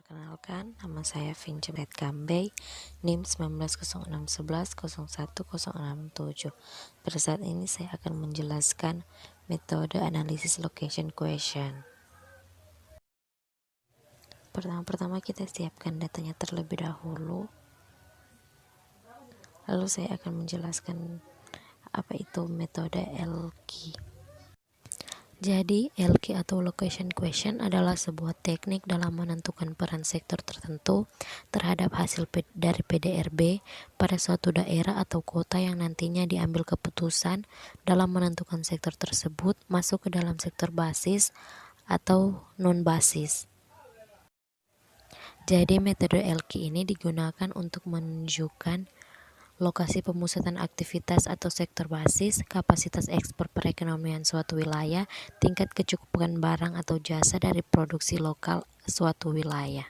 Perkenalkan, nama saya Vincemet Kambey, NIM 190611010067. Pada saat ini saya akan menjelaskan metode analisis location question. Pertama-tama kita siapkan datanya terlebih dahulu. Lalu saya akan menjelaskan apa itu metode LQ. Jadi, LQ atau location question adalah sebuah teknik dalam menentukan peran sektor tertentu terhadap hasil dari PDRB pada suatu daerah atau kota yang nantinya diambil keputusan dalam menentukan sektor tersebut masuk ke dalam sektor basis atau non-basis. Jadi, metode LQ ini digunakan untuk menunjukkan lokasi pemusatan aktivitas atau sektor basis, kapasitas ekspor perekonomian suatu wilayah, tingkat kecukupan barang atau jasa dari produksi lokal suatu wilayah.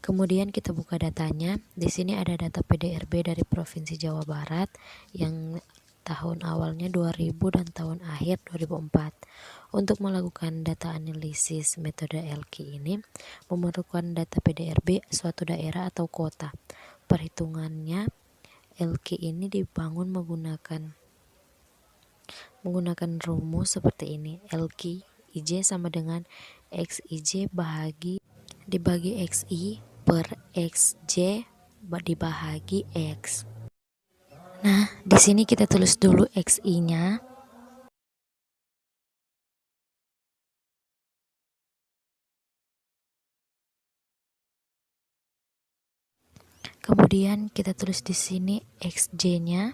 Kemudian kita buka datanya. Di sini ada data PDRB dari Provinsi Jawa Barat yang tahun awalnya 2000 dan tahun akhir 2004. Untuk melakukan data analisis metode LQ ini memerlukan data PDRB suatu daerah atau kota. Perhitungannya LQ ini dibangun menggunakan rumus seperti ini. LQ IJ sama dengan XIJ dibagi XI per XJ dibagi X. Nah, di sini kita tulis dulu XI-nya. Kemudian kita tulis di sini XJ-nya.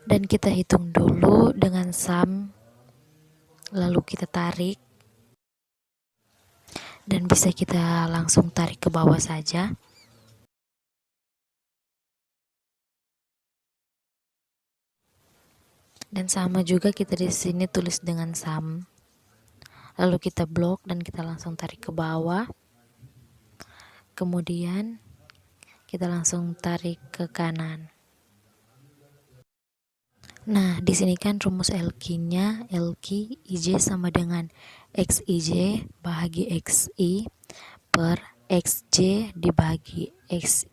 Dan kita hitung dulu dengan sum. Lalu kita tarik. Dan bisa kita langsung tarik ke bawah saja. Dan sama juga kita di sini tulis dengan sum. Lalu kita blok dan kita langsung tarik ke bawah. Kemudian kita langsung tarik ke kanan. Nah, di sini kan rumus LQ-nya, LQ IJ sama dengan XIJ bahagi XI per XJ dibagi X.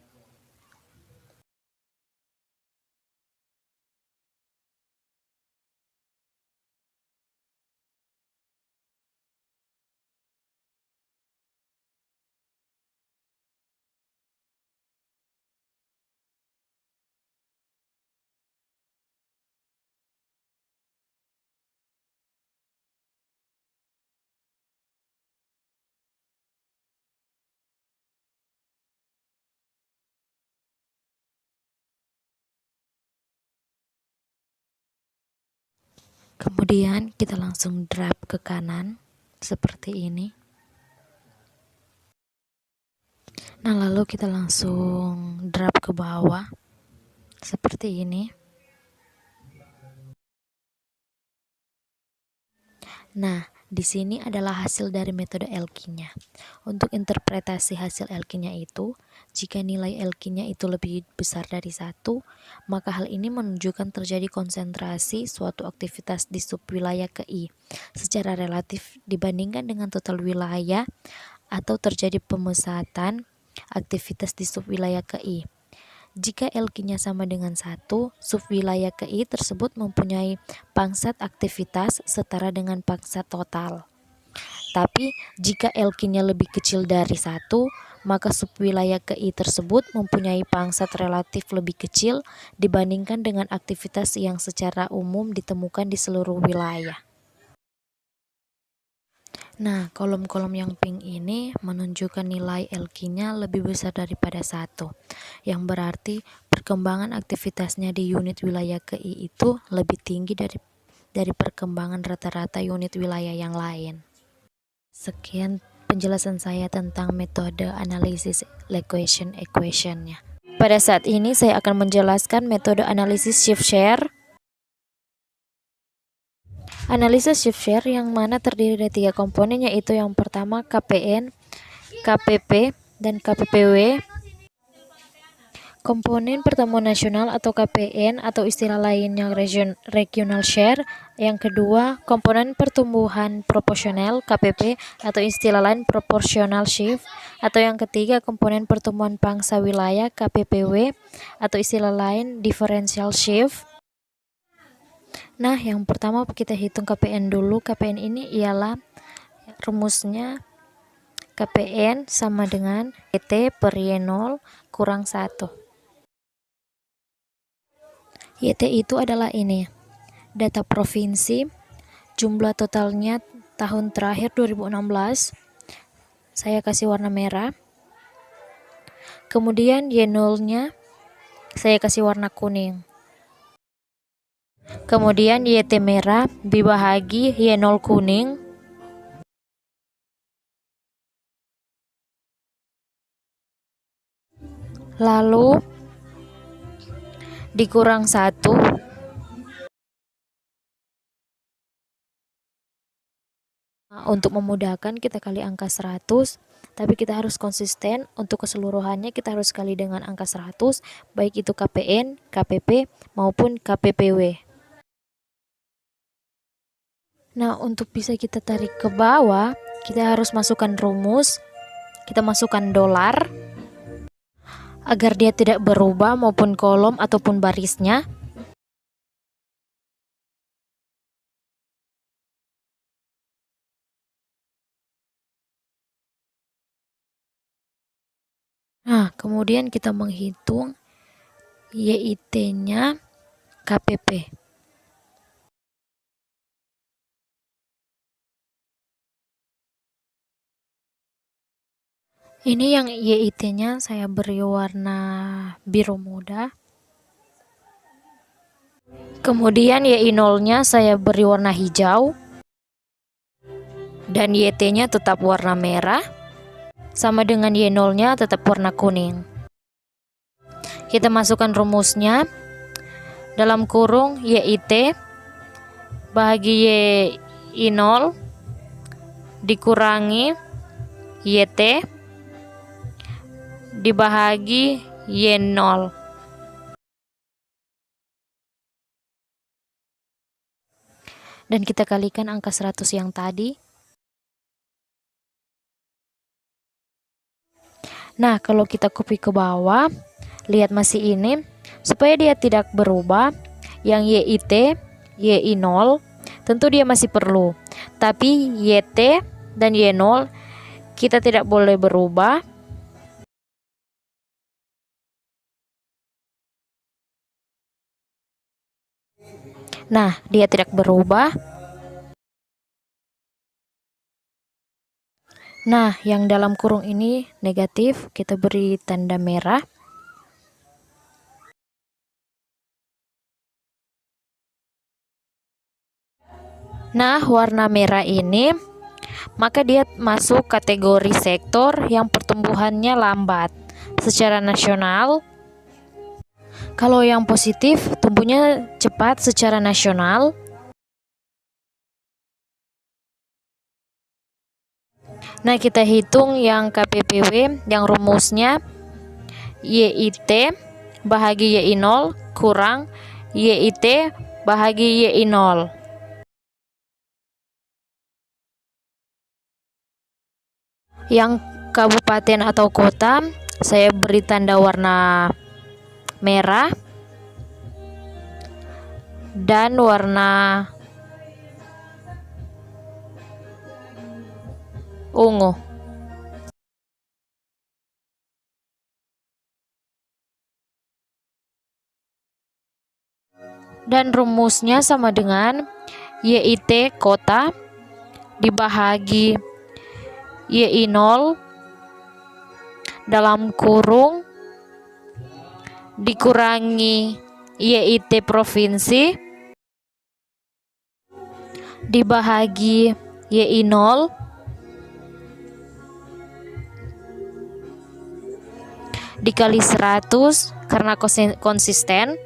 Kemudian kita langsung drag ke kanan seperti ini. Nah, lalu kita langsung drag ke bawah seperti ini. Nah, di sini adalah hasil dari metode LQ-nya. Untuk interpretasi hasil LQ-nya itu, jika nilai LQ-nya itu lebih besar dari 1, maka hal ini menunjukkan terjadi konsentrasi suatu aktivitas di subwilayah ke I secara relatif dibandingkan dengan total wilayah, atau terjadi pemusatan aktivitas di subwilayah ke I. Jika LQ-nya sama dengan 1, subwilayah ke I tersebut mempunyai pangsat aktivitas setara dengan pangsat total. Tapi jika LQ-nya lebih kecil dari 1, maka subwilayah ke I tersebut mempunyai pangsat relatif lebih kecil dibandingkan dengan aktivitas yang secara umum ditemukan di seluruh wilayah. Nah, kolom-kolom yang pink ini menunjukkan nilai LQ-nya lebih besar daripada 1, yang berarti perkembangan aktivitasnya di unit wilayah ke I itu lebih tinggi dari perkembangan rata-rata unit wilayah yang lain. Sekian penjelasan saya tentang metode analisis equation-nya. Pada saat ini saya akan menjelaskan metode analisis shift share. Analisis shift share yang mana terdiri dari 3 komponen, yaitu yang pertama KPN, KPP, dan KPPW. Komponen pertemuan nasional atau KPN atau istilah lainnya regional share. Yang kedua, komponen pertumbuhan proporsional KPP atau istilah lain proportional shift. Atau yang ketiga, komponen pertumbuhan pangsa wilayah KPPW atau istilah lain differential shift. Nah, yang pertama kita hitung KPN dulu. KPN ini ialah rumusnya KPN sama dengan YT per Y0 kurang 1. YT itu adalah ini, data provinsi, jumlah totalnya tahun terakhir 2016, saya kasih warna merah. Kemudian Y0-nya saya kasih warna kuning. Kemudian YT merah dibahagi Y0 kuning. Lalu dikurang 1. Untuk memudahkan kita kali angka 100, tapi kita harus konsisten. Untuk keseluruhannya kita harus kali dengan angka 100, baik itu KPN, KPP maupun KPPW. Nah, untuk bisa kita tarik ke bawah, kita harus masukkan rumus. Kita masukkan dolar agar dia tidak berubah maupun kolom ataupun barisnya. Nah, kemudian kita menghitung YIT-nya KPP. Ini yang YIT-nya saya beri warna biru muda. Kemudian Y0-nya saya beri warna hijau. Dan YT-nya tetap warna merah. Sama dengan Y0-nya tetap warna kuning. Kita masukkan rumusnya. Dalam kurung YIT bahagi Y0 dikurangi YT dibahagi Y0. Dan kita kalikan angka 100 yang tadi. Nah, kalau kita copy ke bawah, lihat masih ini. Supaya dia tidak berubah, yang YIT, Y0, tentu dia masih perlu. Tapi YT dan Y0 kita tidak boleh berubah. Nah, dia tidak berubah. Nah, yang dalam kurung ini negatif, kita beri tanda merah. Nah, warna merah ini, maka dia masuk kategori sektor yang pertumbuhannya lambat secara nasional. Kalau yang positif, tumbuhnya cepat secara nasional. Nah, kita hitung yang KPPW, yang rumusnya YIT bahagi Y0 kurang YIT bahagi Y0. Yang kabupaten atau kota saya beri tanda warna merah dan warna ungu. Dan rumusnya sama dengan YIT kota dibahagi Y0 dalam kurung dikurangi YIT provinsi dibahagi Y0 dikali 100 karena konsisten.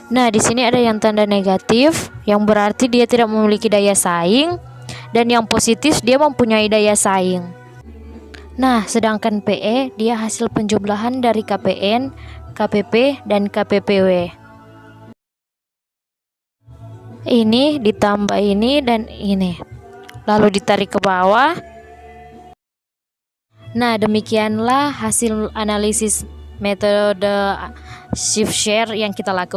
Nah, di sini ada yang tanda negatif, yang berarti dia tidak memiliki daya saing, dan yang positif dia mempunyai daya saing. Nah, sedangkan PE dia hasil penjumlahan dari KPN, KPP, dan KPPW. Ini ditambah ini dan ini, lalu ditarik ke bawah. Nah, demikianlah hasil analisis metode shift share yang kita lakukan.